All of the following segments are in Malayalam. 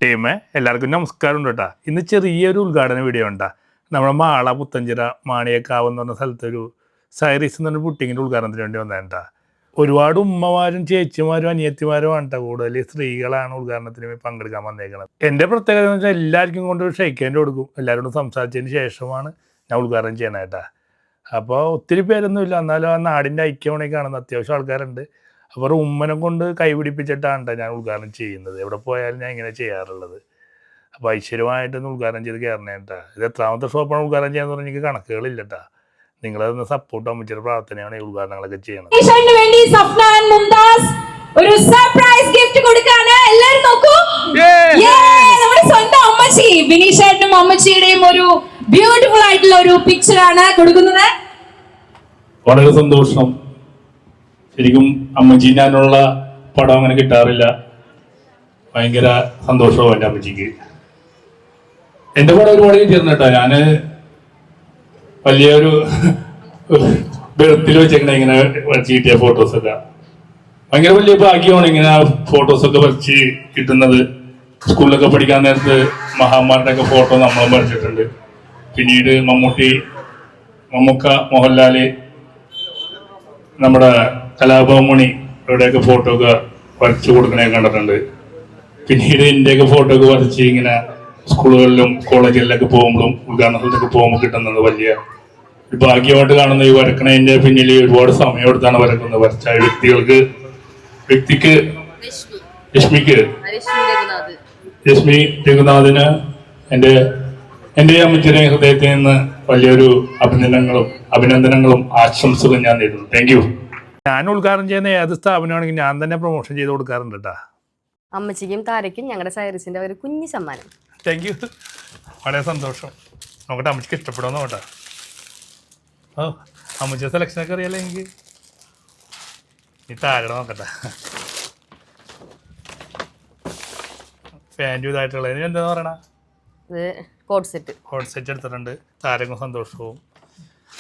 ടീമേ എല്ലാവർക്കും നമസ്കാരം ഉണ്ട് കേട്ടോ. ഇന്ന് ചെറിയൊരു ഉദ്ഘാടന വീഡിയോ ഉണ്ടാ. നമ്മുടെ മാള പുത്തഞ്ചിറ മാണിയക്കാവ് എന്ന് പറഞ്ഞ സ്ഥലത്തൊരു സൈറീസ് എന്ന് പറഞ്ഞ പുട്ടിങ്ങിൻ്റെ ഉദ്ഘാടനത്തിന് വേണ്ടി വന്നേട്ടാ. ഒരുപാട് ഉമ്മമാരും ചേച്ചിമാരും അനിയത്തിമാരും കേട്ടോ, കൂടുതൽ സ്ത്രീകളാണ് ഉദ്ഘാടനത്തിന് പങ്കെടുക്കാൻ വന്നേക്കുന്നത്. എൻ്റെ പ്രത്യേകത എന്ന് വെച്ചാൽ എല്ലാവർക്കും കൊണ്ട് ഷെയ്ക്കേണ്ടി കൊടുക്കും. എല്ലാവരോടും സംസാരിച്ചതിന് ശേഷമാണ് ഞാൻ ഉദ്ഘാടനം ചെയ്യണേട്ടാ. അപ്പോൾ ഒത്തിരി പേരൊന്നും ഇല്ല, എന്നാലും ആ നാടിൻ്റെ ഐക്യമാണ് കാണുന്നത്. അത്യാവശ്യം ആൾക്കാരുണ്ട്. അപ്പോൾ ഉമ്മനെ കൊണ്ട് കൈപിടിപ്പിച്ചിട്ടാണ് ഞാൻ ഉദ്ഘാടനം ചെയ്യുന്നത്. എവിടെ പോയാലും ഞാൻ ഇങ്ങനെ ചെയ്യാറുള്ളത്. അപ്പോൾ ഐശ്വര്യമായിട്ടൊന്ന് ഉദ്ഘാടനം ചെയ്ത് കയറണേട്ടാ. ഇത് എത്രാമത്തെ ഷോപ്പാണ് ഉദ്ഘാടനം ചെയ്യാന്ന് പറഞ്ഞാൽ എനിക്ക് കണക്കുകളില്ല കേട്ടാ. നിങ്ങളതൊന്ന് സപ്പോർട്ട് അമ്മച്ചിയുടെ പ്രാർത്ഥനയാണ് ഈ ഉദ്ഘാടനങ്ങളൊക്കെ ചെയ്യണത്. ഒരു സർപ്രൈസ് ഗിഫ്റ്റ് കൊടുക്കാണ്. എല്ലാവരും നോക്കൂ, നമ്മുടെ സ്വന്തം അമ്മച്ചി ബിനീഷേട്ടനും അമ്മച്ചിയുടെയും ഒരു ബ്യൂട്ടിഫുൾ ആയിട്ടുള്ള ഒരു പിക്ചർ ആണ് കൊടുക്കുന്നത്. വളരെ സന്തോഷം. ശരിക്കും അമ്മച്ചി ഞാനുള്ള പടം അങ്ങനെ കിട്ടാറില്ല. ഭയങ്കര സന്തോഷവും എൻ്റെ അമ്മച്ചിക്ക്. എൻ്റെ പടം ഒരുപാട് കിട്ടിയിരുന്നു കേട്ടോ. ഞാന് വലിയൊരു ബെർത്തിൽ വെച്ചേക്കണ ഇങ്ങനെ വരച്ച് കിട്ടിയ ഫോട്ടോസൊക്കെ ഭയങ്കര വലിയ ഭാഗ്യമാണ്. ഇങ്ങനെ ഫോട്ടോസൊക്കെ വരച്ച് കിട്ടുന്നത്. സ്കൂളിലൊക്കെ പഠിക്കാൻ നേരത്ത് മഹാന്മാരുടെ ഒക്കെ ഫോട്ടോ നമ്മളും വരച്ചിട്ടുണ്ട്. പിന്നീട് മമ്മൂക്ക, മോഹൻലാല്, നമ്മുടെ കലാഭവമണി ഇവരുടെയൊക്കെ ഫോട്ടോ ഒക്കെ വരച്ചു കൊടുക്കണേ കണ്ടിട്ടുണ്ട്. പിന്നീട് ഇന്ത്യയൊക്കെ ഫോട്ടോ ഒക്കെ വരച്ച് ഇങ്ങനെ സ്കൂളുകളിലും കോളേജുകളിലൊക്കെ പോകുമ്പോഴും ഉദ്ഘാടനത്തിലൊക്കെ പോകുമ്പോൾ കിട്ടുന്നത് വലിയ ഒരു ഭാഗ്യമായിട്ട് കാണുന്ന ഈ വരക്കണതിന്റെ പിന്നിൽ ഒരുപാട് സമയം എടുത്താണ് വരക്കുന്നത്. വരച്ച വ്യക്തിക്ക് രശ്മി രഘുനാഥിന് എൻ്റെ അമ്മച്ചിയുടെ ഹൃദയത്തിൽ നിന്ന് വലിയൊരു അഭിനന്ദനങ്ങളും ആശംസകളും ഞാൻ നേരുന്നു. Thank you. ഞാൻ ഉദ്ഘാടനം ചെയ്യുന്ന ഏത് സ്ഥാപനമാണെങ്കിൽ ഞാൻ തന്നെ പ്രൊമോഷൻ ചെയ്ത് കൊടുക്കാറുണ്ട് കേട്ടാ. അമ്മച്ചിക്കും താരയ്ക്കും ഞങ്ങളുടെ സൈറസിന്റെ ഒരു കുഞ്ഞു സമ്മാനം. താങ്ക് യു, വളരെ സന്തോഷം. നോക്കട്ടെ അമ്മച്ചിക്ക് ഇഷ്ടപ്പെടുമെന്ന് നോക്കട്ടെ. ഓ, അമ്മച്ചിയുടെ സെലക്ഷനൊക്കെ അറിയാലോ എനിക്ക്. നീ താരട നോക്കട്ടെ. പാൻറ്റും ഇതായിട്ടുള്ളത്. ഇതിന് എന്താന്ന് പറയണ? ഇത് കോഡ് സെറ്റ് എടുത്തിട്ടുണ്ട്. താരക്കും സന്തോഷവും.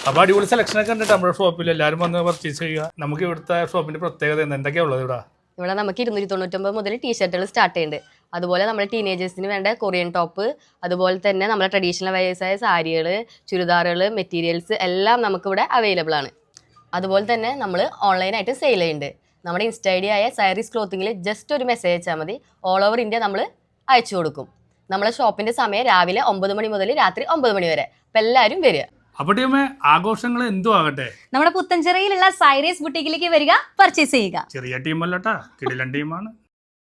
അപ്പോൾ അടിപൊളി സെലക്ഷനൊക്കെ ഉണ്ട് നമ്മുടെ ഷോപ്പിൽ. എല്ലാവരും വന്ന് പർച്ചേസ് ചെയ്യുക. നമുക്ക് ഇവിടുത്തെ ഷോപ്പിന്റെ പ്രത്യേകത എന്തൊക്കെയാണ് ഉള്ളത്? ഇവിടെ നമുക്ക് 299 മുതൽ ടീഷർട്ടുകൾ സ്റ്റാർട്ട് ചെയ്യുന്നുണ്ട്. അതുപോലെ നമ്മുടെ ടീനേജേഴ്സിന് വേണ്ട കൊറിയൻ ടോപ്പ്, അതുപോലെ തന്നെ നമ്മുടെ ട്രഡീഷണൽ വെയേഴ്സായ സാരികൾ, ചുരിദാറുകൾ, മെറ്റീരിയൽസ് എല്ലാം നമുക്കിവിടെ അവൈലബിൾ ആണ്. അതുപോലെ തന്നെ നമ്മൾ ഓൺലൈനായിട്ട് സെയിൽ ചെയ്യുന്നുണ്ട്. നമ്മുടെ ഇൻസ്റ്റ ഐ ഡി ആയ സൈറീസ് ക്ലോത്തിങ്ങിൽ ജസ്റ്റ് ഒരു മെസ്സേജ് അയച്ചാൽ മതി. ഓൾ ഓവർ ഇന്ത്യ നമ്മൾ അയച്ചു കൊടുക്കും. നമ്മളെ ഷോപ്പിന്റെ സമയം രാവിലെ 9 മണി മുതൽ രാത്രി 9 മണി വരെ. അപ്പം എല്ലാവരും വരിക. അപ്പോൾ ആഘോഷങ്ങൾ എന്തോ ആകട്ടെ, നമ്മുടെ പുത്തഞ്ചിറയിലുള്ള സൈറീസ് ബുട്ടീക്കിലേക്ക് വരിക, പർച്ചേസ് ചെയ്യുക. ചെറിയ ടീമല്ലട്ടാ, കിടിലൻ ടീമാണ്.